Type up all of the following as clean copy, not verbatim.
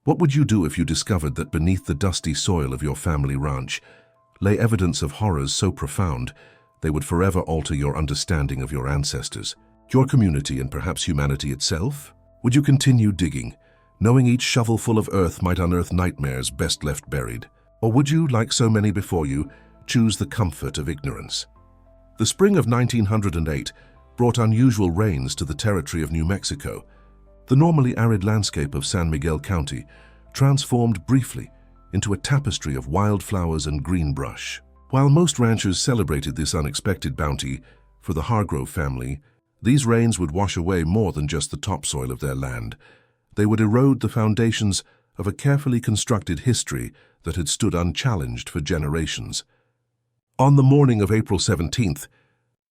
What would you do if you discovered that beneath the dusty soil of your family ranch lay evidence of horrors so profound they would forever alter your understanding of your ancestors, your community, and perhaps humanity itself? Would you continue digging, knowing each shovelful of earth might unearth nightmares best left buried? Or would you, like so many before you, choose the comfort of ignorance? The spring of 1908 brought unusual rains to the territory of New Mexico. The normally arid landscape of San Miguel County transformed briefly into a tapestry of wildflowers and green brush. While most ranchers celebrated this unexpected bounty for the Hargrove family, these rains would wash away more than just the topsoil of their land. They would erode the foundations of a carefully constructed history that had stood unchallenged for generations. On the morning of April 17th,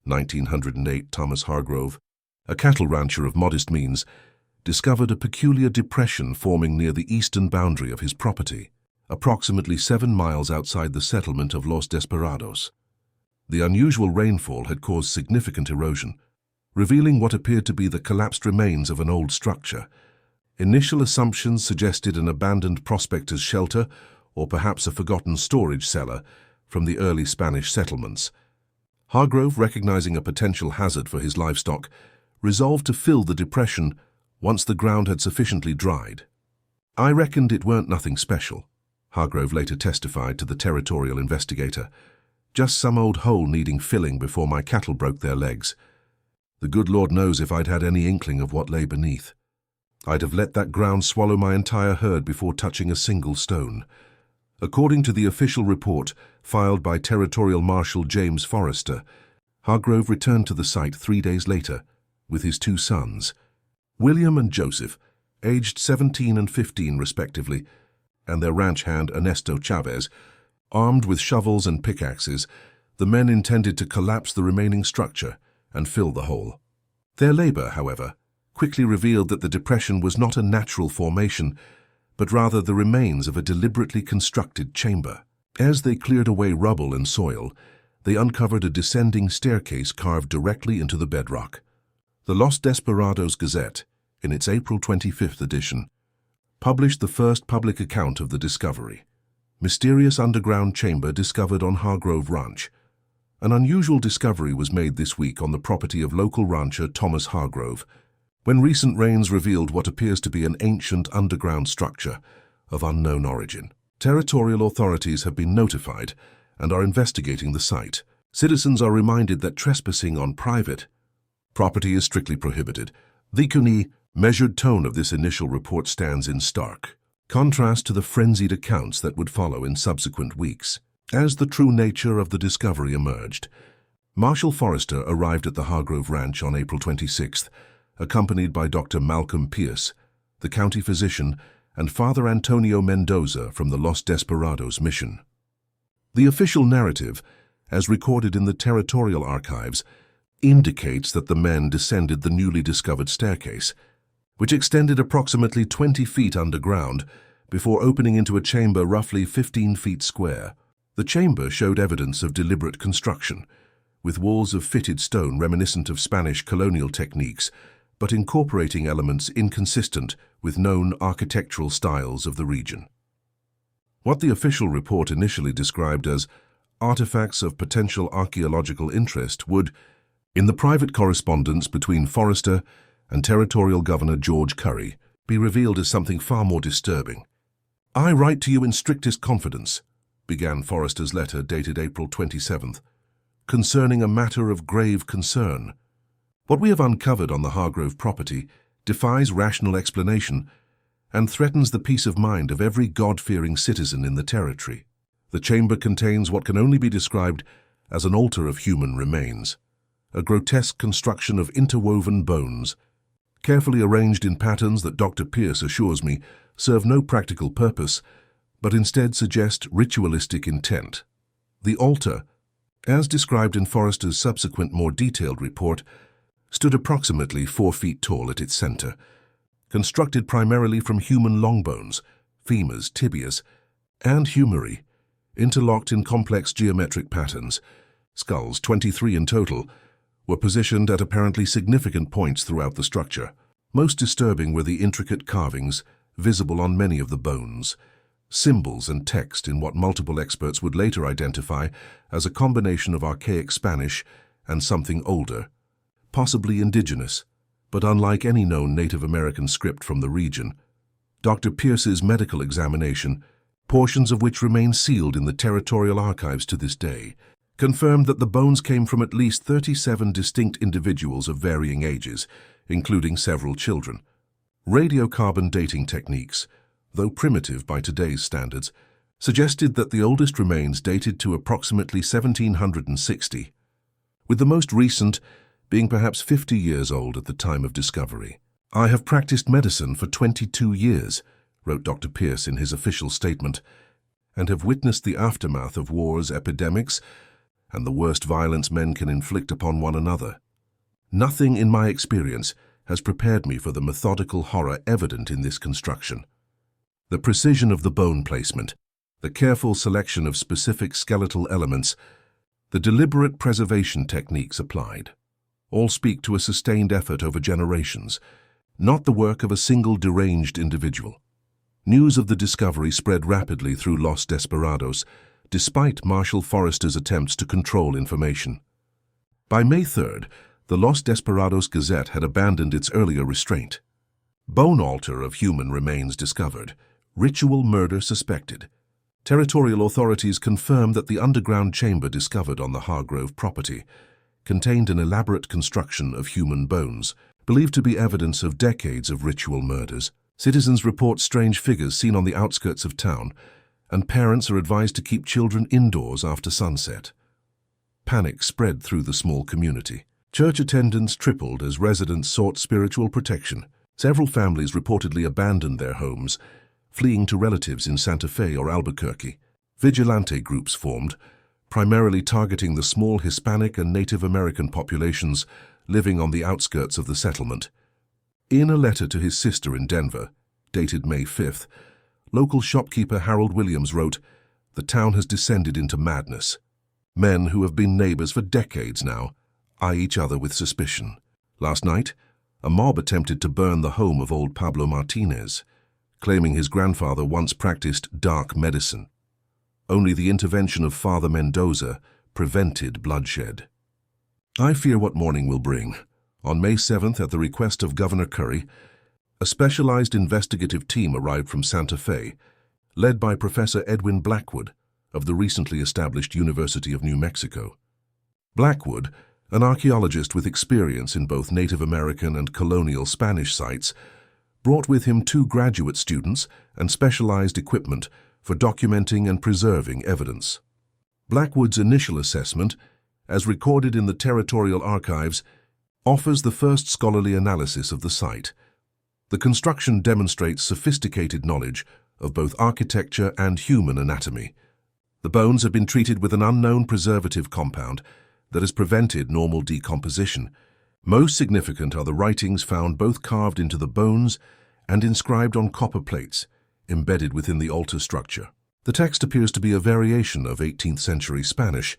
1908, Thomas Hargrove, a cattle rancher of modest means, discovered a peculiar depression forming near the eastern boundary of his property, approximately 7 miles outside the settlement of Los Desperados. The unusual rainfall had caused significant erosion, revealing what appeared to be the collapsed remains of an old structure. Initial assumptions suggested an abandoned prospector's shelter or perhaps a forgotten storage cellar from the early Spanish settlements. Hargrove, recognizing a potential hazard for his livestock, resolved to fill the depression once the ground had sufficiently dried. "I reckoned it weren't nothing special," Hargrove later testified to the territorial investigator. "Just some old hole needing filling before my cattle broke their legs. The good Lord knows if I'd had any inkling of what lay beneath. I'd have let that ground swallow my entire herd before touching a single stone." According to the official report filed by Territorial Marshal James Forrester, Hargrove returned to the site 3 days later with his 2 sons, William and Joseph, aged 17 and 15 respectively, and their ranch hand Ernesto Chavez. Armed with shovels and pickaxes, the men intended to collapse the remaining structure and fill the hole. Their labor, however, quickly revealed that the depression was not a natural formation, but rather the remains of a deliberately constructed chamber. As they cleared away rubble and soil, they uncovered a descending staircase carved directly into the bedrock. The Los Desperados Gazette, in its April 25th edition, published the first public account of the discovery. Mysterious underground chamber discovered on Hargrove Ranch. An unusual discovery was made this week on the property of local rancher Thomas Hargrove, when recent rains revealed what appears to be an ancient underground structure of unknown origin. Territorial authorities have been notified and are investigating the site. Citizens are reminded that trespassing on private property is strictly prohibited. The CUNY measured tone of this initial report stands in stark contrast to the frenzied accounts that would follow in subsequent weeks. As the true nature of the discovery emerged, Marshal Forrester arrived at the Hargrove Ranch on April 26th, accompanied by Dr. Malcolm Pierce, the county physician, and Father Antonio Mendoza from the Los Desperados mission. The official narrative, as recorded in the territorial archives, indicates that the men descended the newly discovered staircase, which extended approximately 20 feet underground before opening into a chamber roughly 15 feet square. The chamber showed evidence of deliberate construction, with walls of fitted stone reminiscent of Spanish colonial techniques, but incorporating elements inconsistent with known architectural styles of the region. What the official report initially described as artifacts of potential archaeological interest would, in the private correspondence between Forrester and Territorial Governor George Curry, be revealed as something far more disturbing. "I write to you in strictest confidence," began Forrester's letter dated April 27th, "concerning a matter of grave concern. What we have uncovered on the Hargrove property defies rational explanation and threatens the peace of mind of every God-fearing citizen in the territory. The chamber contains what can only be described as an altar of human remains, a grotesque construction of interwoven bones, carefully arranged in patterns that Dr. Pierce assures me serve no practical purpose, but instead suggest ritualistic intent. The altar, as described in Forrester's subsequent more detailed report, stood approximately 4 feet tall at its center, constructed primarily from human long bones, femurs, tibias, and humeri, interlocked in complex geometric patterns. Skulls, 23 in total, were positioned at apparently significant points throughout the structure. Most disturbing were the intricate carvings visible on many of the bones, symbols and text in what multiple experts would later identify as a combination of archaic Spanish and something older, possibly indigenous, but unlike any known Native American script from the region. Dr. Pierce's medical examination, portions of which remain sealed in the territorial archives to this day, confirmed that the bones came from at least 37 distinct individuals of varying ages, including several children. Radiocarbon dating techniques, though primitive by today's standards, suggested that the oldest remains dated to approximately 1760, with the most recent being perhaps 50 years old at the time of discovery. "I have practiced medicine for 22 years, wrote Dr. Pierce in his official statement, and have witnessed the aftermath of wars, epidemics, and the worst violence men can inflict upon one another. Nothing in my experience has prepared me for the methodical horror evident in this construction. The precision of the bone placement, the careful selection of specific skeletal elements, the deliberate preservation techniques applied, all speak to a sustained effort over generations, not the work of a single deranged individual." News of the discovery spread rapidly through Los Desperados, despite Marshall Forrester's attempts to control information. By May 3rd, the Los Desperados Gazette had abandoned its earlier restraint. Bone altar of human remains discovered. Ritual murder suspected. Territorial authorities confirmed that the underground chamber discovered on the Hargrove property contained an elaborate construction of human bones, believed to be evidence of decades of ritual murders. Citizens report strange figures seen on the outskirts of town, and parents are advised to keep children indoors after sunset. Panic spread through the small community. Church attendance tripled as residents sought spiritual protection. Several families reportedly abandoned their homes, fleeing to relatives in Santa Fe or Albuquerque. Vigilante groups formed, primarily targeting the small Hispanic and Native American populations living on the outskirts of the settlement. In a letter to his sister in Denver, dated May 5th, local shopkeeper Harold Williams wrote, "The town has descended into madness. Men who have been neighbors for decades now eye each other with suspicion. Last night, a mob attempted to burn the home of old Pablo Martinez, claiming his grandfather once practiced dark medicine. Only the intervention of Father Mendoza prevented bloodshed. I fear what morning will bring." On May 7th, at the request of Governor Curry, a specialized investigative team arrived from Santa Fe, led by Professor Edwin Blackwood of the recently established University of New Mexico. Blackwood, an archaeologist with experience in both Native American and colonial Spanish sites, brought with him 2 graduate students and specialized equipment for documenting and preserving evidence. Blackwood's initial assessment, as recorded in the territorial archives, offers the first scholarly analysis of the site. The construction demonstrates sophisticated knowledge of both architecture and human anatomy. The bones have been treated with an unknown preservative compound that has prevented normal decomposition. Most significant are the writings found both carved into the bones and inscribed on copper plates embedded within the altar structure. The text appears to be a variation of 18th century Spanish,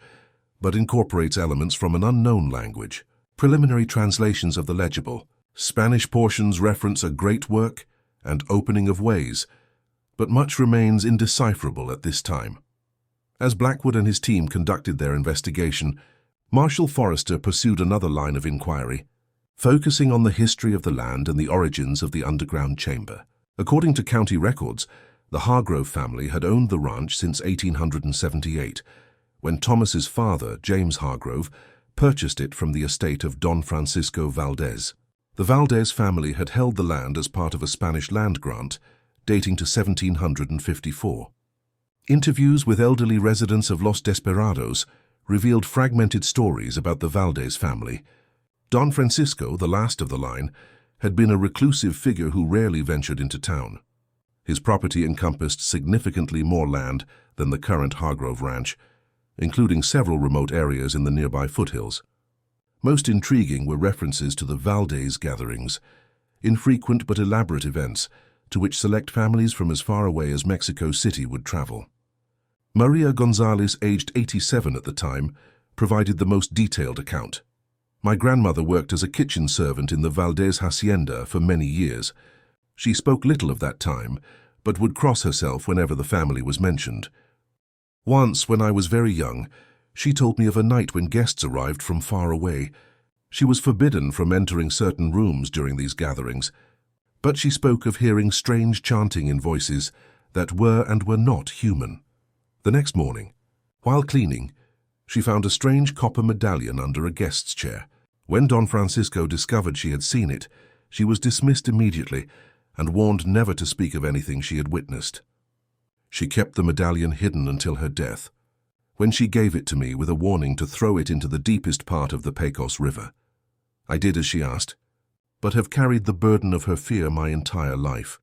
but incorporates elements from an unknown language. Preliminary translations of the legible Spanish portions reference a great work and opening of ways, but much remains indecipherable at this time. As Blackwood and his team conducted their investigation, Marshall Forrester pursued another line of inquiry, focusing on the history of the land and the origins of the underground chamber. According to county records, the Hargrove family had owned the ranch since 1878, when Thomas's father, James Hargrove, purchased it from the estate of Don Francisco Valdez. The Valdez family had held the land as part of a Spanish land grant dating to 1754. Interviews with elderly residents of Los Desperados revealed fragmented stories about the Valdez family. Don Francisco, the last of the line, had been a reclusive figure who rarely ventured into town. His property encompassed significantly more land than the current Hargrove Ranch, including several remote areas in the nearby foothills. Most intriguing were references to the Valdez gatherings, infrequent but elaborate events to which select families from as far away as Mexico City would travel. Maria Gonzalez, aged 87 at the time, provided the most detailed account. "My grandmother worked as a kitchen servant in the Valdez hacienda for many years. She spoke little of that time, but would cross herself whenever the family was mentioned. Once, when I was very young, she told me of a night when guests arrived from far away. She was forbidden from entering certain rooms during these gatherings, but she spoke of hearing strange chanting in voices that were and were not human. The next morning, while cleaning, she found a strange copper medallion under a guest's chair. When Don Francisco discovered she had seen it, she was dismissed immediately and warned never to speak of anything she had witnessed. She kept the medallion hidden until her death, when she gave it to me with a warning to throw it into the deepest part of the Pecos River. I did as she asked, but have carried the burden of her fear my entire life.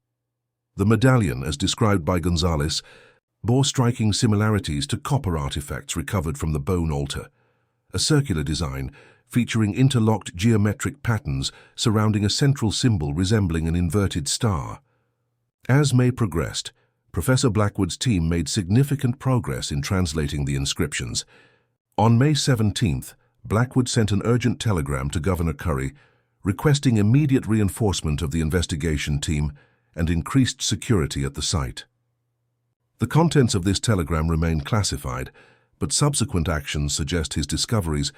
The medallion, as described by Gonzalez, bore striking similarities to copper artifacts recovered from the bone altar, a circular design featuring interlocked geometric patterns surrounding a central symbol resembling an inverted star. As May progressed, Professor Blackwood's team made significant progress in translating the inscriptions. On May 17th, Blackwood sent an urgent telegram to Governor Curry requesting immediate reinforcement of the investigation team and increased security at the site. The contents of this telegram remain classified, but subsequent actions suggest his discoveries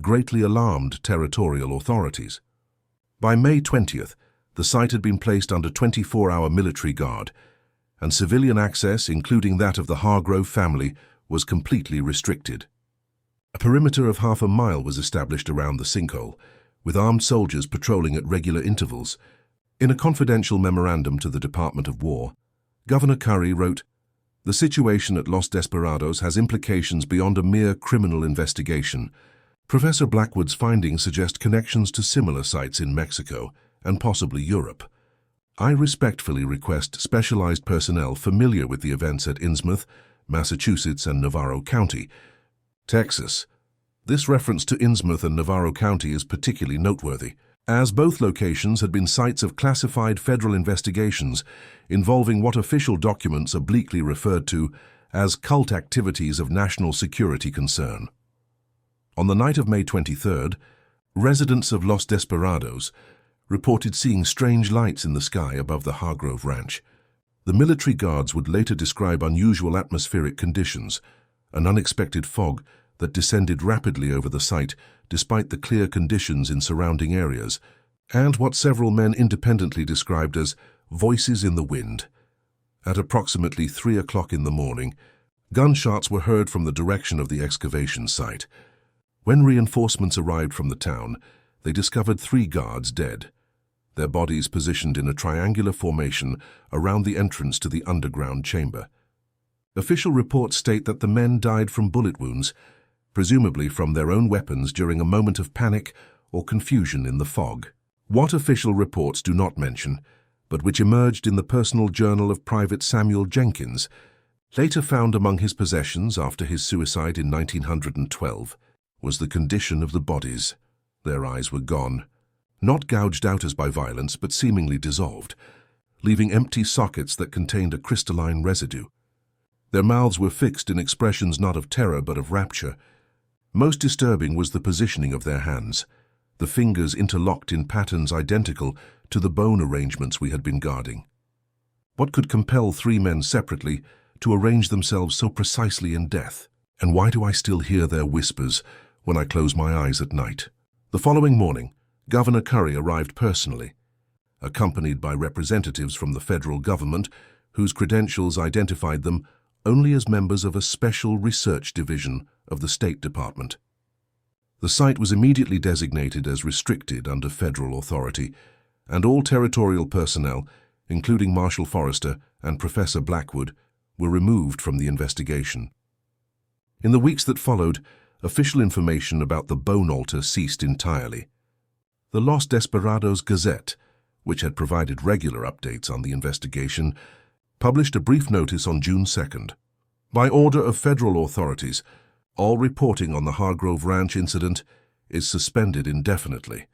greatly alarmed territorial authorities. By May 20th, the site had been placed under 24-hour military guard, and civilian access, including that of the Hargrove family, was completely restricted. A perimeter of half a mile was established around the sinkhole, with armed soldiers patrolling at regular intervals. In a confidential memorandum to the Department of War, Governor Curry wrote, "The situation at Los Desperados has implications beyond a mere criminal investigation. Professor Blackwood's findings suggest connections to similar sites in Mexico and possibly Europe. I respectfully request specialized personnel familiar with the events at Innsmouth, Massachusetts, and Navarro County, Texas." This reference to Innsmouth and Navarro County is particularly noteworthy, as both locations had been sites of classified federal investigations involving what official documents obliquely referred to as cult activities of national security concern. On the night of May 23rd, residents of Los Desperados reported seeing strange lights in the sky above the Hargrove Ranch. The military guards would later describe unusual atmospheric conditions, an unexpected fog that descended rapidly over the site despite the clear conditions in surrounding areas, and what several men independently described as voices in the wind. At approximately 3 o'clock in the morning, gunshots were heard from the direction of the excavation site. When reinforcements arrived from the town, they discovered 3 guards dead, their bodies positioned in a triangular formation around the entrance to the underground chamber. Official reports state that the men died from bullet wounds, presumably from their own weapons during a moment of panic or confusion in the fog. What official reports do not mention, but which emerged in the personal journal of Private Samuel Jenkins, later found among his possessions after his suicide in 1912, was the condition of the bodies. Their eyes were gone, not gouged out as by violence, but seemingly dissolved, leaving empty sockets that contained a crystalline residue. Their mouths were fixed in expressions not of terror but of rapture. Most disturbing was the positioning of their hands, the fingers interlocked in patterns identical to the bone arrangements we had been guarding. What could compel 3 men separately to arrange themselves so precisely in death? And why do I still hear their whispers when I close my eyes at night? The following morning, Governor Curry arrived personally, accompanied by representatives from the federal government whose credentials identified them only as members of a special research division of the State Department. The site was immediately designated as restricted under federal authority, and all territorial personnel, including Marshal Forrester and Professor Blackwood, were removed from the investigation. In the weeks that followed, official information about the bone altar ceased entirely. The Los Desperados Gazette, which had provided regular updates on the investigation, published a brief notice on June 2nd. By order of federal authorities, all reporting on the Hargrove Ranch incident is suspended indefinitely.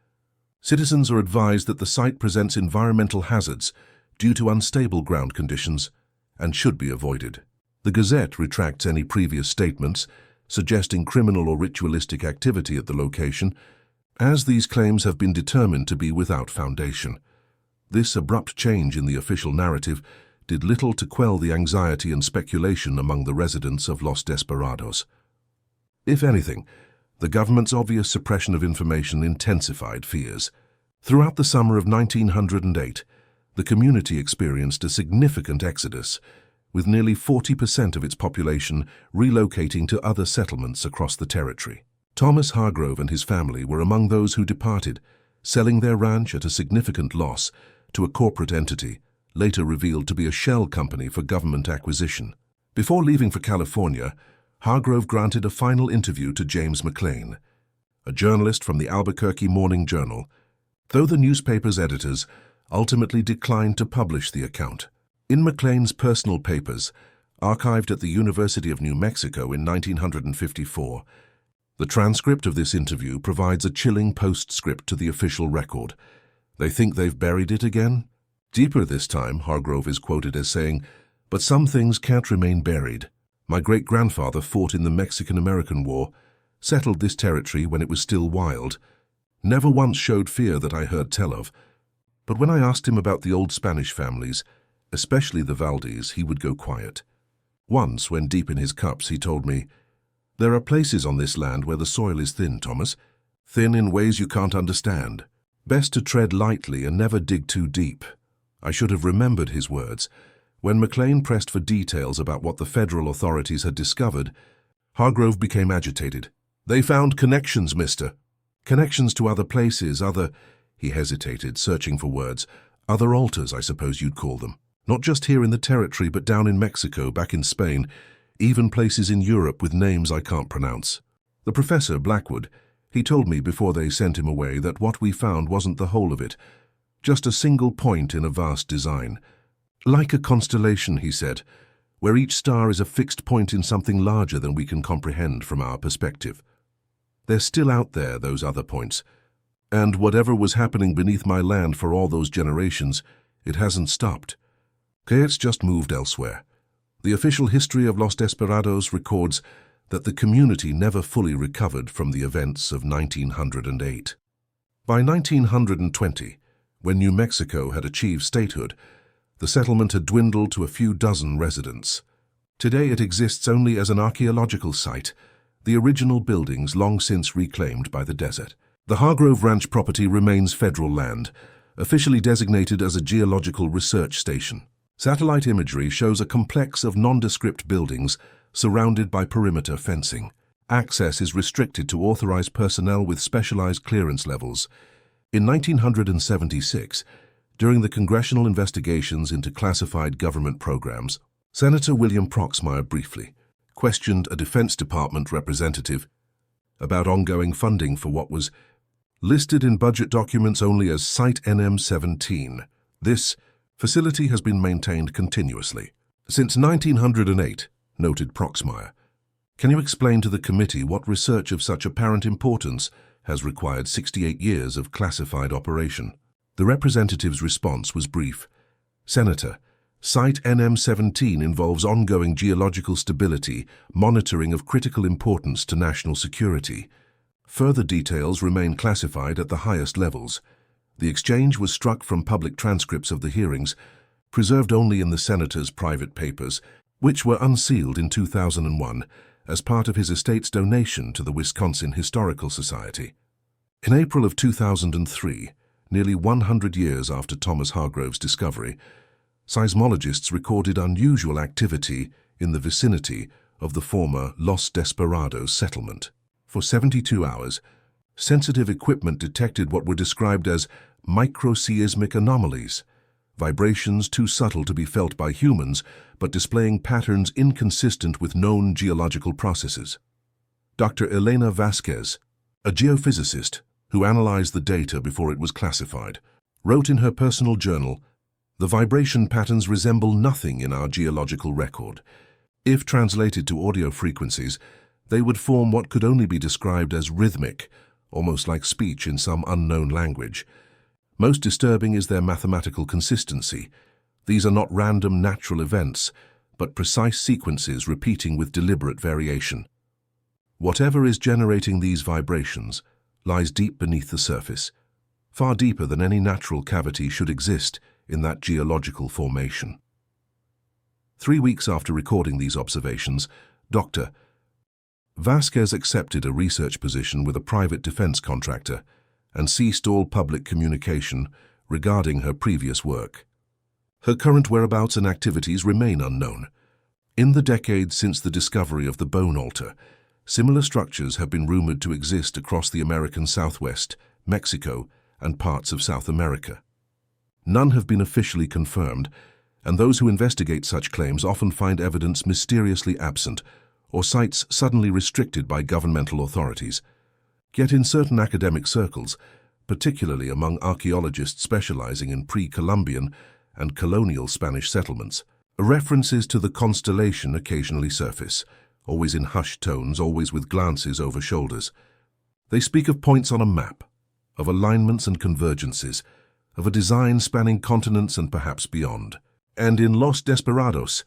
Citizens are advised that the site presents environmental hazards due to unstable ground conditions and should be avoided. The Gazette retracts any previous statements suggesting criminal or ritualistic activity at the location, as these claims have been determined to be without foundation. This abrupt change in the official narrative did little to quell the anxiety and speculation among the residents of Los Desperados. If anything, the government's obvious suppression of information intensified fears. Throughout the summer of 1908, the community experienced a significant exodus, with nearly 40% of its population relocating to other settlements across the territory. Thomas Hargrove and his family were among those who departed, selling their ranch at a significant loss to a corporate entity, later revealed to be a shell company for government acquisition. Before leaving for California, Hargrove granted a final interview to James McLean, a journalist from the Albuquerque Morning Journal, though the newspaper's editors ultimately declined to publish the account. In McLean's personal papers, archived at the University of New Mexico in 1954, the transcript of this interview provides a chilling postscript to the official record. They think they've buried it again? Deeper this time, Hargrove is quoted as saying, "But some things can't remain buried. My great-grandfather fought in the Mexican-American War, settled this territory when it was still wild, never once showed fear that I heard tell of. But when I asked him about the old Spanish families, especially the Valdez, he would go quiet. Once, when deep in his cups, he told me, 'There are places on this land where the soil is thin, Thomas, thin in ways you can't understand. Best to tread lightly and never dig too deep.' I should have remembered his words. When McLean pressed for details about what the federal authorities had discovered, Hargrove became agitated. 'They found connections, mister. Connections to other places, other—' He hesitated, searching for words. 'Other altars, I suppose you'd call them. Not just here in the territory, but down in Mexico, back in Spain, even places in Europe with names I can't pronounce.' The professor, Blackwood, he told me before they sent him away that what we found wasn't the whole of it, just a single point in a vast design. Like a constellation, he said, where each star is a fixed point in something larger than we can comprehend from our perspective. They're still out there, those other points. And whatever was happening beneath my land for all those generations, it hasn't stopped. Okay, it's just moved elsewhere. The official history of Los Desperados records that the community never fully recovered from the events of 1908. By 1920, when New Mexico had achieved statehood, the settlement had dwindled to a few dozen residents. Today it exists only as an archaeological site, the original buildings long since reclaimed by the desert. The Hargrove Ranch property remains federal land, officially designated as a geological research station. Satellite imagery shows a complex of nondescript buildings surrounded by perimeter fencing. Access is restricted to authorized personnel with specialized clearance levels. In 1976, during the congressional investigations into classified government programs, Senator William Proxmire briefly questioned a Defense Department representative about ongoing funding for what was listed in budget documents only as Site NM-17. This facility has been maintained continuously since 1908, noted Proxmire. Can you explain to the committee what research of such apparent importance has required 68 years of classified operation? The representative's response was brief. Senator, Site NM-17 involves ongoing geological stability, monitoring of critical importance to national security. Further details remain classified at the highest levels. The exchange was struck from public transcripts of the hearings, preserved only in the senator's private papers, which were unsealed in 2001 as part of his estate's donation to the Wisconsin Historical Society. In April of 2003, nearly 100 years after Thomas Hargrove's discovery, seismologists recorded unusual activity in the vicinity of the former Los Desperados settlement. For 72 hours, sensitive equipment detected what were described as microseismic anomalies, vibrations too subtle to be felt by humans, but displaying patterns inconsistent with known geological processes. Dr. Elena Vasquez, a geophysicist who analyzed the data before it was classified, wrote in her personal journal, "The vibration patterns resemble nothing in our geological record. If translated to audio frequencies, they would form what could only be described as rhythmic, almost like speech in some unknown language. Most disturbing is their mathematical consistency. These are not random natural events, but precise sequences repeating with deliberate variation. Whatever is generating these vibrations lies deep beneath the surface. far deeper than any natural cavity should exist in that geological formation. 3 weeks after recording these observations, Dr. Vasquez accepted a research position with a private defense contractor and ceased all public communication regarding her previous work. Her current whereabouts and activities remain unknown. In the decades since the discovery of the bone altar, similar structures have been rumored to exist across the American Southwest, Mexico, and parts of South America. None have been officially confirmed, and those who investigate such claims often find evidence mysteriously absent or sites suddenly restricted by governmental authorities. Yet in certain academic circles, particularly among archaeologists specializing in pre-Columbian and colonial Spanish settlements, references to the constellation occasionally surface, always in hushed tones, always with glances over shoulders. They speak of points on a map, of alignments and convergences, of a design spanning continents and perhaps beyond. And in Los Desperados,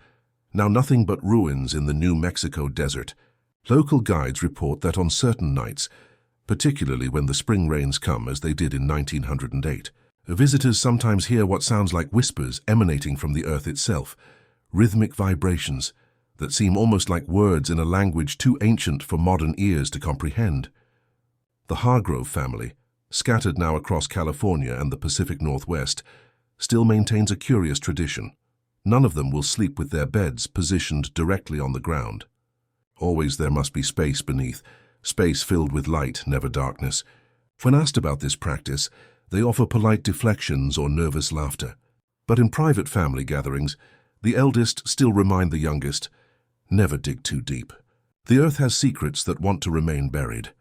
now nothing but ruins in the New Mexico desert, local guides report that on certain nights, particularly when the spring rains come as they did in 1908, visitors sometimes hear what sounds like whispers emanating from the earth itself, rhythmic vibrations that seem almost like words in a language too ancient for modern ears to comprehend. The Hargrove family, scattered now across California and the Pacific Northwest, still maintains a curious tradition. None of them will sleep with their beds positioned directly on the ground. Always there must be space beneath, space filled with light, never darkness. When asked about this practice, they offer polite deflections or nervous laughter. But in private family gatherings, the eldest still remind the youngest, never dig too deep. The earth has secrets that want to remain buried.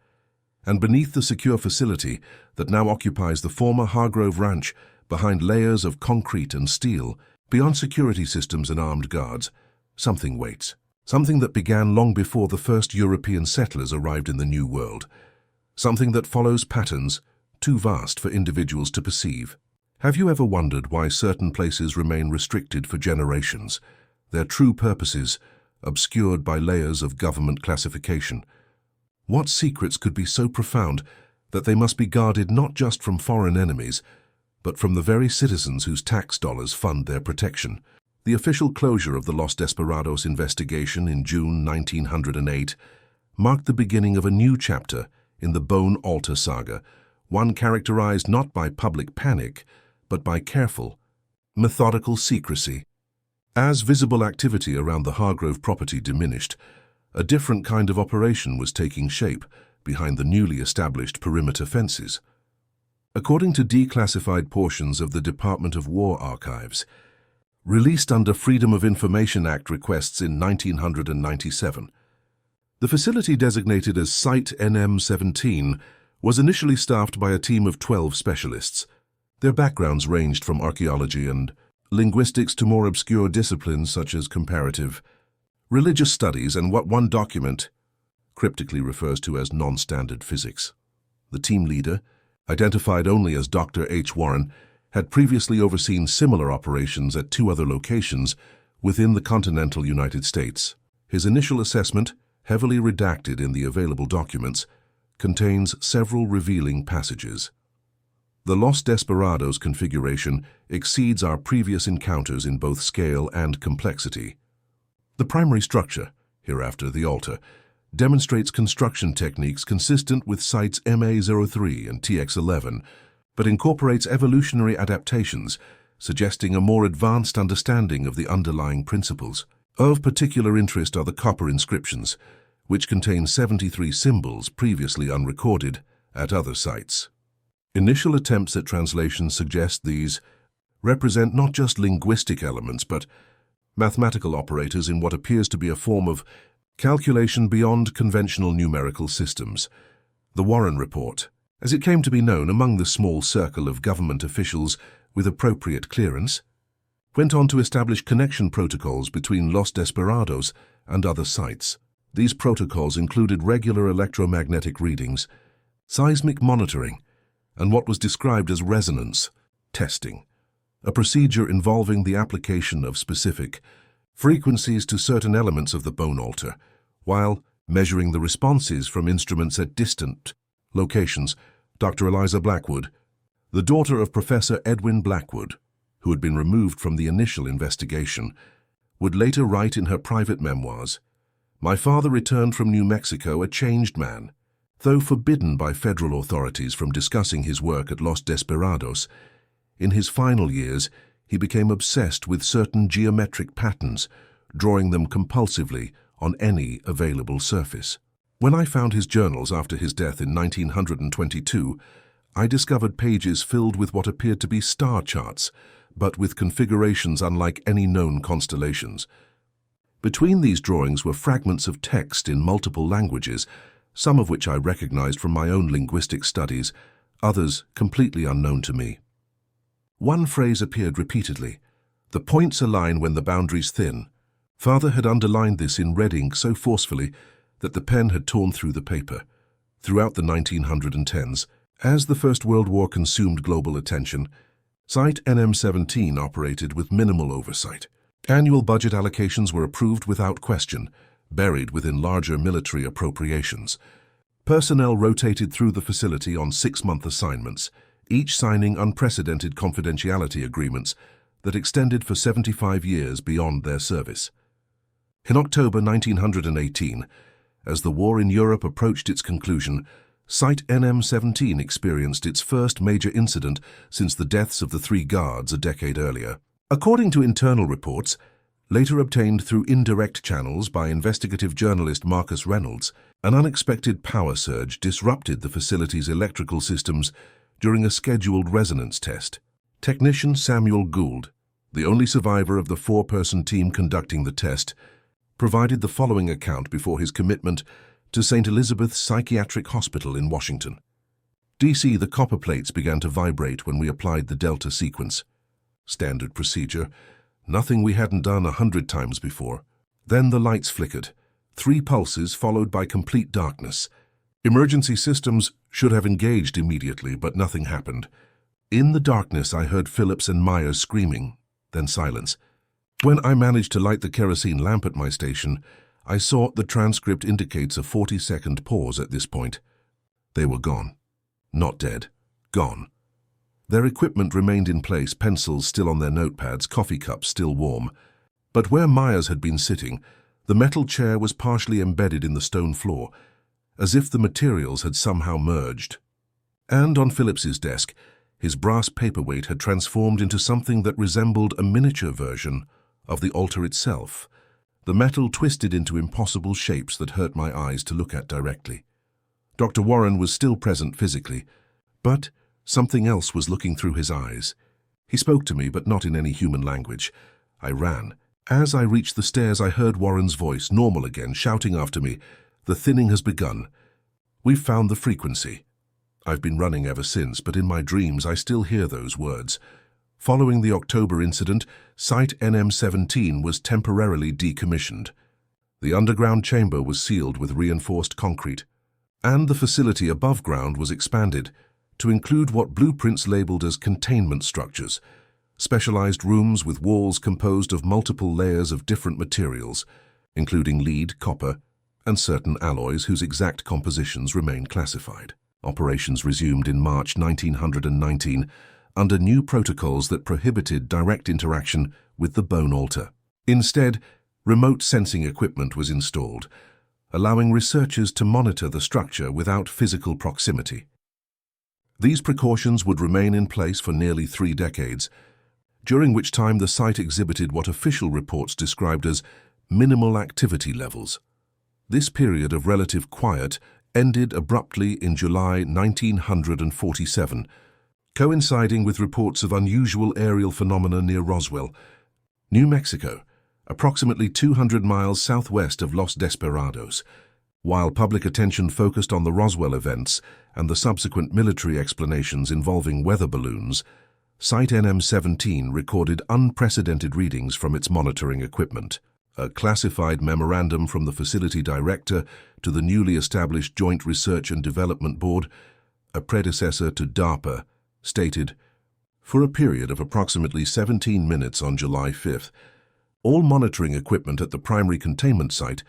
And beneath the secure facility that now occupies the former Hargrove Ranch, behind layers of concrete and steel, beyond security systems and armed guards, something waits. Something that began long before the first European settlers arrived in the New World. Something that follows patterns too vast for individuals to perceive. Have you ever wondered why certain places remain restricted for generations, their true purposes obscured by layers of government classification? What secrets could be so profound that they must be guarded not just from foreign enemies, but from the very citizens whose tax dollars fund their protection? The official closure of the Los Desperados investigation in June 1908 marked the beginning of a new chapter in the Bone Altar saga, one characterized not by public panic, but by careful, methodical secrecy. As visible activity around the Hargrove property diminished, a different kind of operation was taking shape behind the newly established perimeter fences. According to declassified portions of the Department of War archives, released under Freedom of Information Act requests in 1997, the facility designated as Site NM-17 was initially staffed by a team of 12 specialists. Their backgrounds ranged from archaeology and linguistics to more obscure disciplines such as comparative, religious studies, and what one document cryptically refers to as non-standard physics. The team leader, identified only as Dr. H. Warren, had previously overseen similar operations at 2 other locations within the continental United States. His initial assessment, heavily redacted in the available documents, contains several revealing passages. The Los Desperados configuration exceeds our previous encounters in both scale and complexity. The primary structure, hereafter the altar, demonstrates construction techniques consistent with sites MA03 and TX11, but incorporates evolutionary adaptations, suggesting a more advanced understanding of the underlying principles. Of particular interest are the copper inscriptions, which contain 73 symbols previously unrecorded at other sites. Initial attempts at translation suggest these represent not just linguistic elements, but mathematical operators in what appears to be a form of calculation beyond conventional numerical systems. The Warren Report, as it came to be known among the small circle of government officials with appropriate clearance, went on to establish connection protocols between Los Desperados and other sites. These protocols included regular electromagnetic readings, seismic monitoring, and what was described as resonance testing, a procedure involving the application of specific frequencies to certain elements of the bone altar, while measuring the responses from instruments at distant locations. Dr. Eliza Blackwood, The daughter of Professor Edwin Blackwood, who had been removed from the initial investigation, would later write in her private memoirs, "My father returned from New Mexico a changed man. Though forbidden by federal authorities from discussing his work at Los Desperados, in his final years he became obsessed with certain geometric patterns, drawing them compulsively on any available surface." When I found his journals after his death in 1922, I discovered pages filled with what appeared to be star charts, but with configurations unlike any known constellations. Between these drawings were fragments of text in multiple languages, some of which I recognized from my own linguistic studies, others completely unknown to me. One phrase appeared repeatedly: "The points align when the boundaries thin." Father had underlined this in red ink so forcefully that the pen had torn through the paper. Throughout the 1910s, as the First World War consumed global attention, Site NM-17 operated with minimal oversight. Annual budget allocations were approved without question, buried within larger military appropriations. Personnel rotated through the facility on 6-month assignments, each signing unprecedented confidentiality agreements that extended for 75 years beyond their service. In October 1918, as the war in Europe approached its conclusion, Site NM-17 experienced its first major incident since the deaths of the 3 guards a decade earlier. According to internal reports, later obtained through indirect channels by investigative journalist Marcus Reynolds, an unexpected power surge disrupted the facility's electrical systems during a scheduled resonance test. Technician Samuel Gould, the only survivor of the 4-person team conducting the test, provided the following account before his commitment to St. Elizabeth's Psychiatric Hospital in Washington. DC, the copper plates began to vibrate when we applied the Delta sequence. Standard procedure, nothing we hadn't done 100 times before. Then the lights flickered, 3 pulses followed by complete darkness. Emergency systems should have engaged immediately, but nothing happened. In the darkness, I heard Phillips and Myers screaming, then silence. When I managed to light the kerosene lamp at my station, I saw the transcript indicates a 40-second pause at this point. They were gone. Not dead. Gone. Their equipment remained in place, pencils still on their notepads, coffee cups still warm. But where Myers had been sitting, the metal chair was partially embedded in the stone floor, as if the materials had somehow merged. And on Phillips's desk, his brass paperweight had transformed into something that resembled a miniature version of the altar itself. The metal twisted into impossible shapes that hurt my eyes to look at directly. Dr. Warren was still present physically, but something else was looking through his eyes. He spoke to me, but not in any human language. I ran. As I reached the stairs, I heard Warren's voice, normal again, shouting after me, "The thinning has begun. We've found the frequency." I've been running ever since, but in my dreams I still hear those words. Following the October incident, Site NM-17 was temporarily decommissioned. The underground chamber was sealed with reinforced concrete, and the facility above ground was expanded to include what blueprints labeled as containment structures, specialized rooms with walls composed of multiple layers of different materials, including lead, copper, and certain alloys whose exact compositions remain classified. Operations resumed in March 1919 under new protocols that prohibited direct interaction with the bone altar. Instead, remote sensing equipment was installed, allowing researchers to monitor the structure without physical proximity. These precautions would remain in place for nearly 3 decades, during which time the site exhibited what official reports described as minimal activity levels. This period of relative quiet ended abruptly in July 1947, coinciding with reports of unusual aerial phenomena near Roswell, New Mexico, approximately 200 miles southwest of Los Desperados. While public attention focused on the Roswell events and the subsequent military explanations involving weather balloons, Site NM-17 recorded unprecedented readings from its monitoring equipment. A classified memorandum from the facility director to the newly established Joint Research and Development Board, a predecessor to DARPA, stated, "For a period of approximately 17 minutes on July 5th, all monitoring equipment at the primary containment site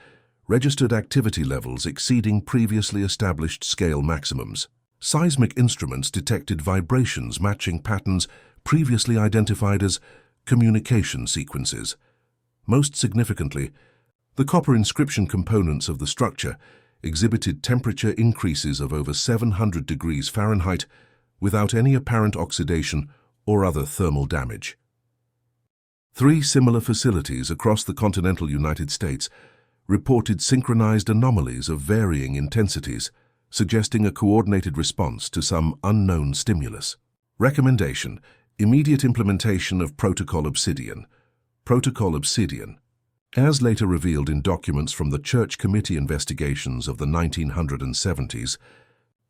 registered activity levels exceeding previously established scale maximums. Seismic instruments detected vibrations matching patterns previously identified as communication sequences. Most significantly, the copper inscription components of the structure exhibited temperature increases of over 700 degrees Fahrenheit without any apparent oxidation or other thermal damage. 3 similar facilities across the continental United States reported synchronized anomalies of varying intensities, suggesting a coordinated response to some unknown stimulus. Recommendation: immediate implementation of Protocol Obsidian. Protocol Obsidian, as later revealed in documents from the Church Committee investigations of the 1970s,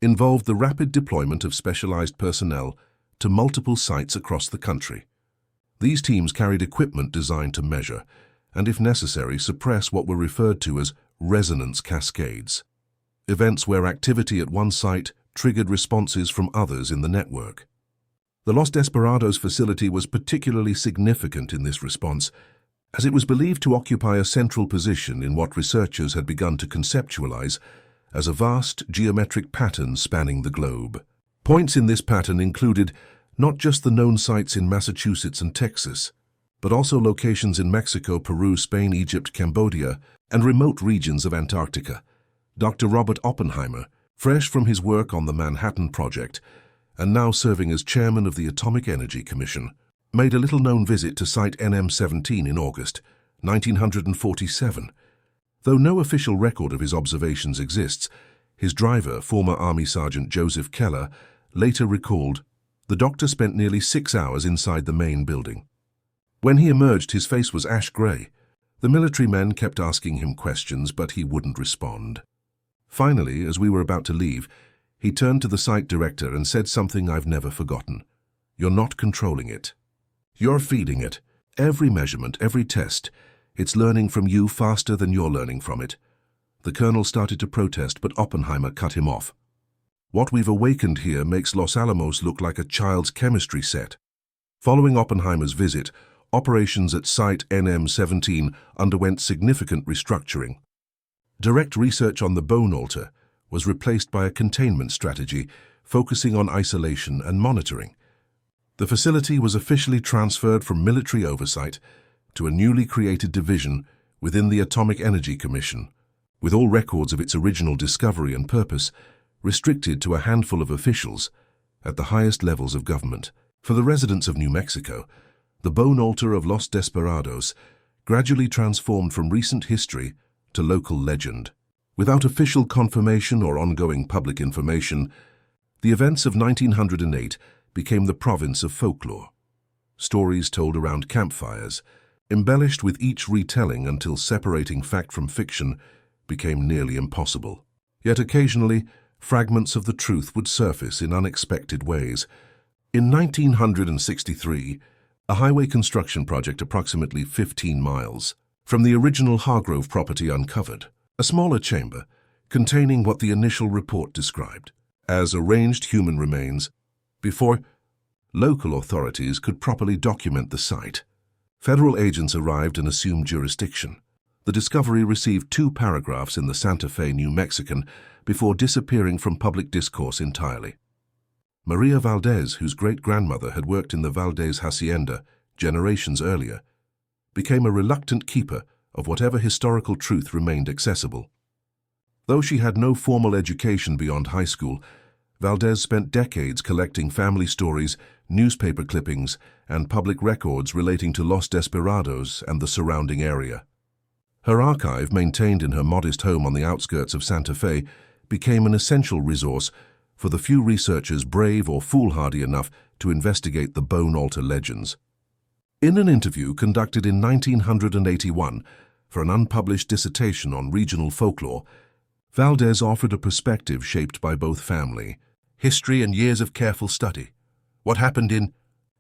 involved the rapid deployment of specialized personnel to multiple sites across the country. These teams carried equipment designed to measure, and if necessary, suppress what were referred to as resonance cascades, events where activity at one site triggered responses from others in the network. The Los Desperados facility was particularly significant in this response, as it was believed to occupy a central position in what researchers had begun to conceptualize as a vast geometric pattern spanning the globe. Points in this pattern included not just the known sites in Massachusetts and Texas, but also locations in Mexico, Peru, Spain, Egypt, Cambodia, and remote regions of Antarctica. Dr. Robert Oppenheimer, fresh from his work on the Manhattan Project and now serving as chairman of the Atomic Energy Commission, made a little-known visit to Site NM17 in August 1947. Though no official record of his observations exists, his driver, former Army Sergeant Joseph Keller, later recalled, "The doctor spent nearly 6 hours inside the main building. When he emerged, his face was ash-gray. The military men kept asking him questions, but he wouldn't respond. Finally, as we were about to leave, he turned to the site director and said something I've never forgotten. 'You're not controlling it. You're feeding it. Every measurement, every test, it's learning from you faster than you're learning from it.' The colonel started to protest, but Oppenheimer cut him off. 'What we've awakened here makes Los Alamos look like a child's chemistry set.' Following Oppenheimer's visit, operations at Site NM17 underwent significant restructuring. Direct research on the bone altar was replaced by a containment strategy focusing on isolation and monitoring. The facility was officially transferred from military oversight to a newly created division within the Atomic Energy Commission, with all records of its original discovery and purpose restricted to a handful of officials at the highest levels of government. For the residents of New Mexico, the bone altar of Los Desperados gradually transformed from recent history to local legend. Without official confirmation or ongoing public information, the events of 1908 became the province of folklore. Stories told around campfires, embellished with each retelling until separating fact from fiction became nearly impossible. Yet occasionally, fragments of the truth would surface in unexpected ways. In 1963, a highway construction project approximately 15 miles from the original Hargrove property uncovered a smaller chamber containing what the initial report described as arranged human remains before local authorities could properly document the site. Federal agents arrived and assumed jurisdiction. The discovery received 2 paragraphs in the Santa Fe New Mexican before disappearing from public discourse entirely. Maria Valdez, whose great-grandmother had worked in the Valdez Hacienda generations earlier, became a reluctant keeper of whatever historical truth remained accessible. Though she had no formal education beyond high school, Valdez spent decades collecting family stories, newspaper clippings, and public records relating to Los Desperados and the surrounding area. Her archive, maintained in her modest home on the outskirts of Santa Fe, became an essential resource for the few researchers brave or foolhardy enough to investigate the bone altar legends. In an interview conducted in 1981 for an unpublished dissertation on regional folklore, Valdez offered a perspective shaped by both family, history, and years of careful study. What happened in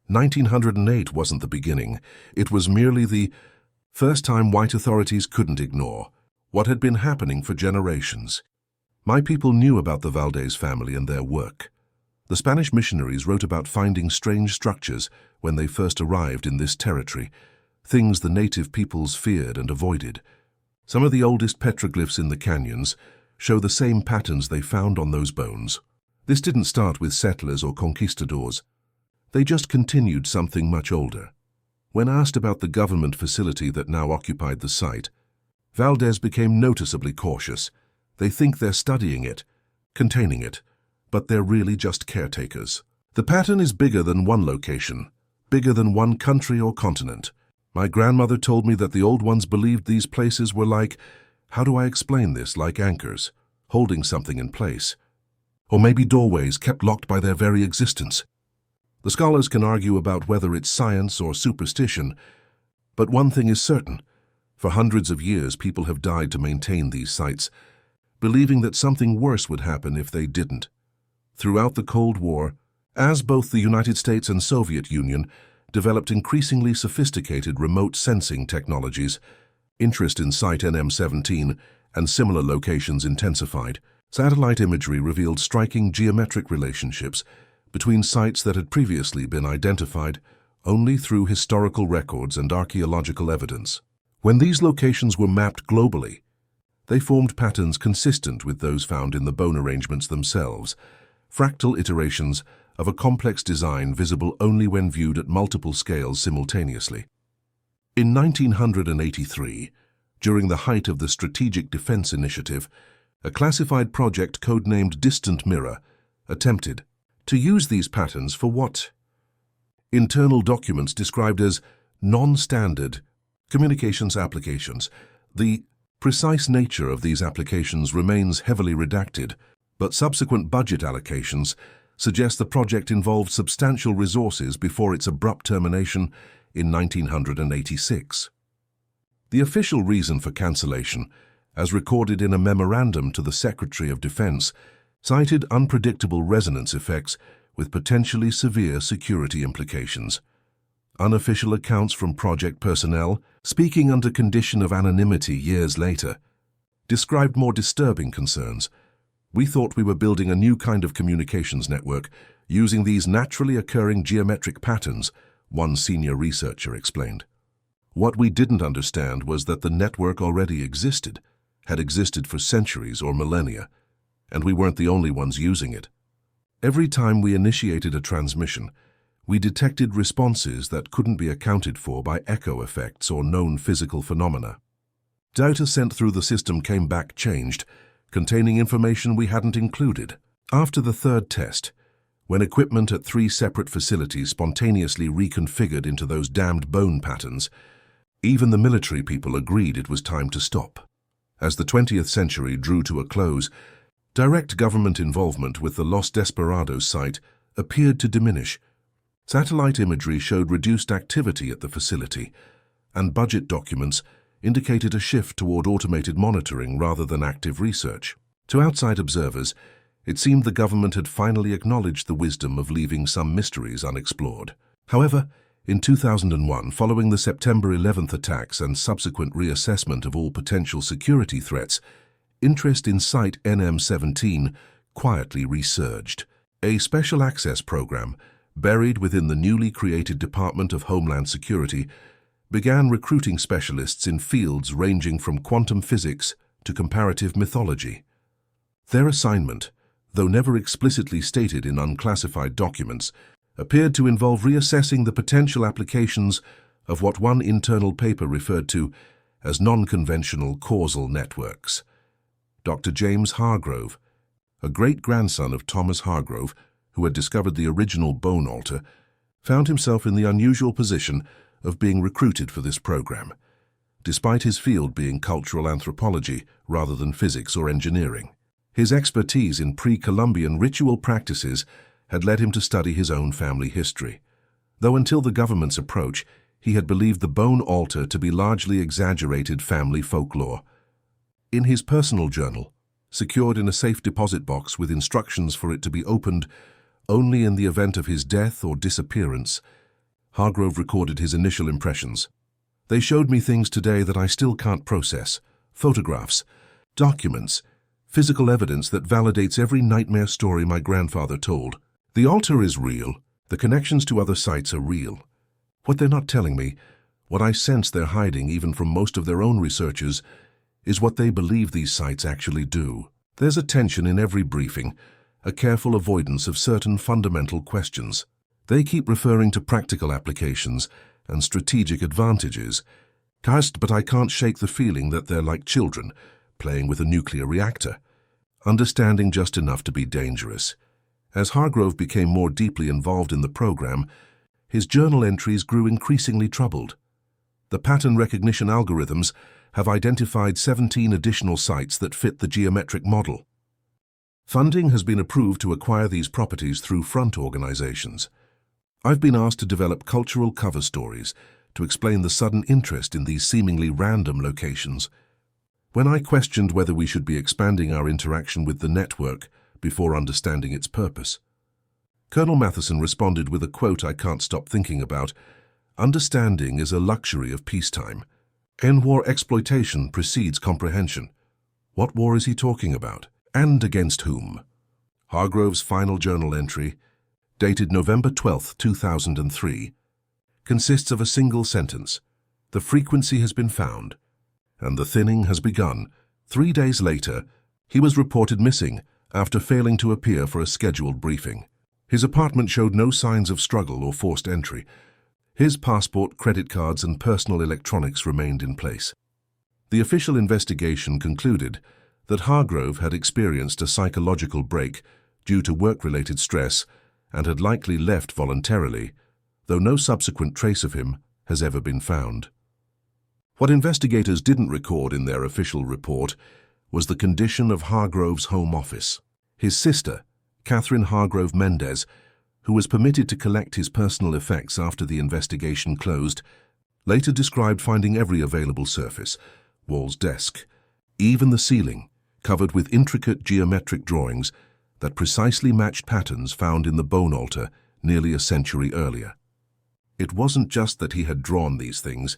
1908 wasn't the beginning. It was merely the first time white authorities couldn't ignore what had been happening for generations. My people knew about the Valdez family and their work. The Spanish missionaries wrote about finding strange structures when they first arrived in this territory, things the native peoples feared and avoided. Some of the oldest petroglyphs in the canyons show the same patterns they found on those bones. This didn't start with settlers or conquistadors. They just continued something much older. When asked about the government facility that now occupied the site, Valdez became noticeably cautious. They think they're studying it, containing it, but they're really just caretakers. The pattern is bigger than one location, bigger than one country or continent. My grandmother told me that the old ones believed these places were like, how do I explain this, like anchors, holding something in place. Or maybe doorways kept locked by their very existence. The scholars can argue about whether it's science or superstition, but one thing is certain. For hundreds of years, people have died to maintain these sites, believing that something worse would happen if they didn't. Throughout the Cold War, as both the United States and Soviet Union developed increasingly sophisticated remote sensing technologies, interest in Site NM17 and similar locations intensified. Satellite imagery revealed striking geometric relationships between sites that had previously been identified only through historical records and archaeological evidence. When these locations were mapped globally, they formed patterns consistent with those found in the bone arrangements themselves, fractal iterations of a complex design visible only when viewed at multiple scales simultaneously. In 1983, during the height of the Strategic Defense Initiative, a classified project codenamed Distant Mirror attempted to use these patterns for what internal documents described as non-standard communications applications. The precise nature of these applications remains heavily redacted, but subsequent budget allocations suggest the project involved substantial resources before its abrupt termination in 1986. The official reason for cancellation, as recorded in a memorandum to the Secretary of Defense, cited unpredictable resonance effects with potentially severe security implications. Unofficial accounts from project personnel, speaking under condition of anonymity years later, described more disturbing concerns. We thought we were building a new kind of communications network using these naturally occurring geometric patterns, one senior researcher explained. What we didn't understand was that the network already existed, had existed for centuries or millennia, and we weren't the only ones using it. Every time we initiated a transmission, we detected responses that couldn't be accounted for by echo effects or known physical phenomena. Data sent through the system came back changed, containing information we hadn't included. After the third test, when equipment at 3 separate facilities spontaneously reconfigured into those damned bone patterns, even the military people agreed it was time to stop. As the 20th century drew to a close, direct government involvement with the Los Desperados site appeared to diminish. Satellite imagery showed reduced activity at the facility, and budget documents indicated a shift toward automated monitoring rather than active research. To outside observers, it seemed the government had finally acknowledged the wisdom of leaving some mysteries unexplored. However, in 2001, following the September 11th attacks and subsequent reassessment of all potential security threats, interest in Site NM17 quietly resurged. A special access program, buried within the newly created Department of Homeland Security, began recruiting specialists in fields ranging from quantum physics to comparative mythology. Their assignment, though never explicitly stated in unclassified documents, appeared to involve reassessing the potential applications of what one internal paper referred to as non-conventional causal networks. Dr. James Hargrove, a great-grandson of Thomas Hargrove, who had discovered the original bone altar, found himself in the unusual position of being recruited for this program, despite his field being cultural anthropology rather than physics or engineering. His expertise in pre-Columbian ritual practices had led him to study his own family history, though until the government's approach, he had believed the bone altar to be largely exaggerated family folklore. In his personal journal, secured in a safe deposit box with instructions for it to be opened only in the event of his death or disappearance, Hargrove recorded his initial impressions. They showed me things today that I still can't process: photographs, documents, physical evidence that validates every nightmare story my grandfather told. The altar is real. The connections to other sites are real. What they're not telling me, what I sense they're hiding even from most of their own researchers, is what they believe these sites actually do. There's a tension in every briefing, a careful avoidance of certain fundamental questions. They keep referring to practical applications and strategic advantages, but I can't shake the feeling that they're like children playing with a nuclear reactor, understanding just enough to be dangerous. As Hargrove became more deeply involved in the program, his journal entries grew increasingly troubled. The pattern recognition algorithms have identified 17 additional sites that fit the geometric model. Funding has been approved to acquire these properties through front organizations. I've been asked to develop cultural cover stories to explain the sudden interest in these seemingly random locations. When I questioned whether we should be expanding our interaction with the network before understanding its purpose, Colonel Matheson responded with a quote I can't stop thinking about: "Understanding is a luxury of peacetime. In-war exploitation precedes comprehension." What war is he talking about? And against whom? Hargrove's final journal entry, dated November 12, 2003, consists of a single sentence: "The frequency has been found, and the thinning has begun." 3 days later, he was reported missing after failing to appear for a scheduled briefing. His apartment showed no signs of struggle or forced entry. His passport, credit cards, and personal electronics remained in place. The official investigation concluded that Hargrove had experienced a psychological break due to work-related stress and had likely left voluntarily, though no subsequent trace of him has ever been found. What investigators didn't record in their official report was the condition of Hargrove's home office. His sister, Catherine Hargrove Mendez, who was permitted to collect his personal effects after the investigation closed, later described finding every available surface, walls, desk, even the ceiling, covered with intricate geometric drawings that precisely matched patterns found in the bone altar nearly a century earlier. It wasn't just that he had drawn these things.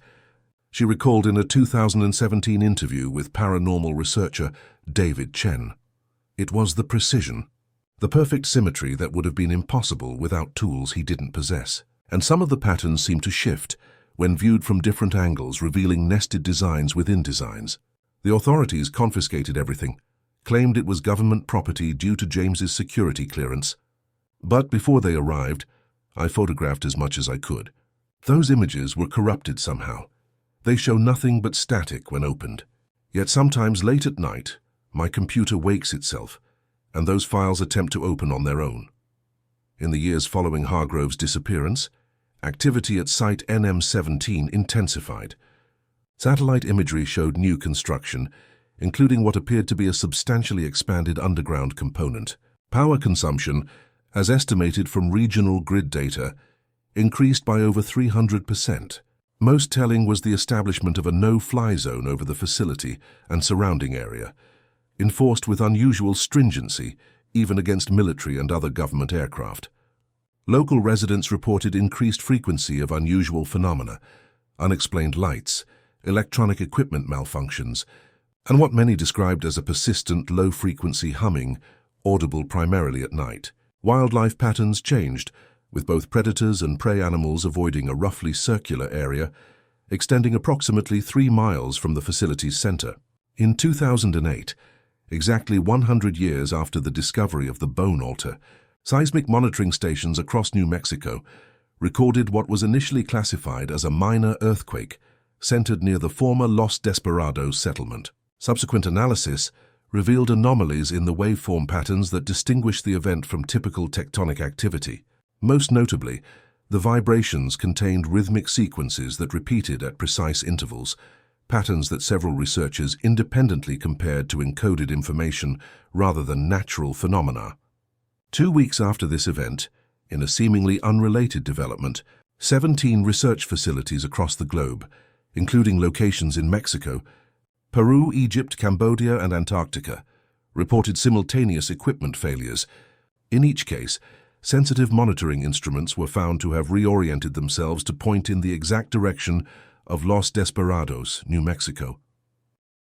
She recalled in a 2017 interview with paranormal researcher David Chen. It was the precision, the perfect symmetry that would have been impossible without tools he didn't possess. And some of the patterns seemed to shift when viewed from different angles, revealing nested designs within designs. The authorities confiscated everything, claimed it was government property due to James's security clearance. But before they arrived, I photographed as much as I could. Those images were corrupted somehow. They show nothing but static when opened. Yet sometimes late at night, my computer wakes itself, and those files attempt to open on their own. In the years following Hargrove's disappearance, activity at Site NM17 intensified. Satellite imagery showed new construction, including what appeared to be a substantially expanded underground component. Power consumption, as estimated from regional grid data, increased by over 300%. Most telling was the establishment of a no-fly zone over the facility and surrounding area, enforced with unusual stringency, even against military and other government aircraft. Local residents reported increased frequency of unusual phenomena, unexplained lights, electronic equipment malfunctions, and what many described as a persistent low-frequency humming, audible primarily at night. Wildlife patterns changed, with both predators and prey animals avoiding a roughly circular area, extending approximately 3 miles from the facility's center. In 2008, exactly 100 years after the discovery of the bone altar, seismic monitoring stations across New Mexico recorded what was initially classified as a minor earthquake centered near the former Los Desperados settlement. Subsequent analysis revealed anomalies in the waveform patterns that distinguish the event from typical tectonic activity. Most notably, the vibrations contained rhythmic sequences that repeated at precise intervals, patterns that several researchers independently compared to encoded information rather than natural phenomena. 2 weeks after this event, in a seemingly unrelated development, 17 research facilities across the globe, including locations in Mexico, Peru, Egypt, Cambodia, and Antarctica, reported simultaneous equipment failures. In each case, sensitive monitoring instruments were found to have reoriented themselves to point in the exact direction of Los Desperados, New Mexico.